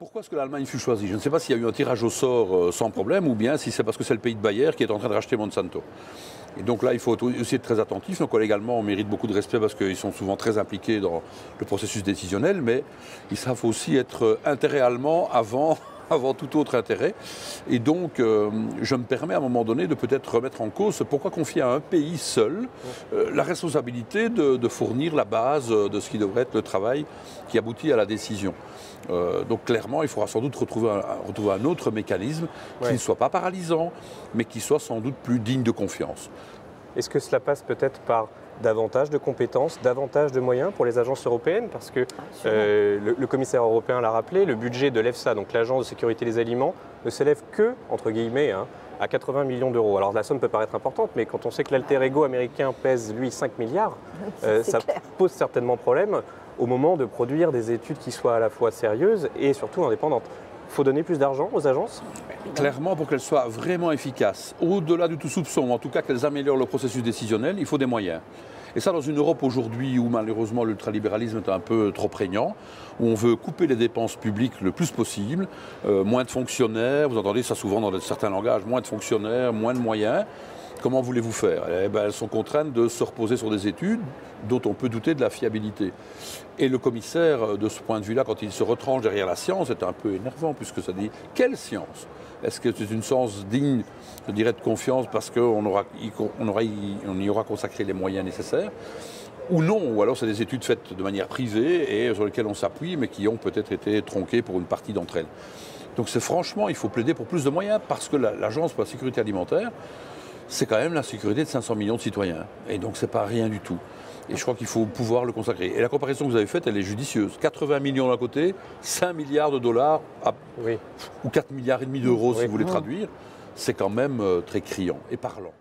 Pourquoi est-ce que l'Allemagne fut choisie? Je ne sais pas s'il y a eu un tirage au sort sans problème ou bien si c'est parce que c'est le pays de Bayer qui est en train de racheter Monsanto. Et donc là, il faut aussi être très attentif. Nos collègues allemands méritent beaucoup de respect parce qu'ils sont souvent très impliqués dans le processus décisionnel, mais ils savent aussi être intérêt allemand avant tout autre intérêt. Et donc, je me permets à un moment donné de peut-être remettre en cause pourquoi confier à un pays seul la responsabilité de fournir la base de ce qui devrait être le travail qui aboutit à la décision. Donc clairement, il faudra sans doute retrouver un autre mécanisme qui ne soit pas paralysant, mais qui soit sans doute plus digne de confiance. Est-ce que cela passe peut-être par davantage de compétences, davantage de moyens pour les agences européennes? Parce que le commissaire européen l'a rappelé, le budget de l'EFSA, donc l'Agence de sécurité des aliments, ne s'élève que, entre guillemets, à 80 millions d'euros. Alors la somme peut paraître importante, mais quand on sait que l'alter ego américain pèse, lui, 5 milliards, ça pose certainement problème au moment de produire des études qui soient à la fois sérieuses et surtout indépendantes. Il faut donner plus d'argent aux agences? Clairement, pour qu'elles soient vraiment efficaces, au-delà de tout soupçon, en tout cas qu'elles améliorent le processus décisionnel, il faut des moyens. Et ça, dans une Europe aujourd'hui où malheureusement l'ultralibéralisme est un peu trop prégnant, où on veut couper les dépenses publiques le plus possible, moins de fonctionnaires, vous entendez ça souvent dans certains langages, moins de fonctionnaires, moins de moyens. Comment voulez-vous faire? Elles sont contraintes de se reposer sur des études dont on peut douter de la fiabilité. Et le commissaire, de ce point de vue-là, quand il se retranche derrière la science, est un peu énervant, puisque ça dit « quelle science ?» Est-ce que c'est une science digne, je dirais, de confiance parce qu'on y aura consacré les moyens nécessaires? Ou non, ou alors c'est des études faites de manière privée et sur lesquelles on s'appuie, mais qui ont peut-être été tronquées pour une partie d'entre elles. Donc c'est franchement, il faut plaider pour plus de moyens, parce que l'Agence pour la sécurité alimentaire, c'est quand même la sécurité de 500 millions de citoyens. Et donc, c'est pas rien du tout. Et je crois qu'il faut pouvoir le consacrer. Et la comparaison que vous avez faite, elle est judicieuse. 80 millions d'un côté, 5 milliards de dollars, ou 4 milliards et demi d'euros, si vous voulez traduire, c'est quand même très criant et parlant.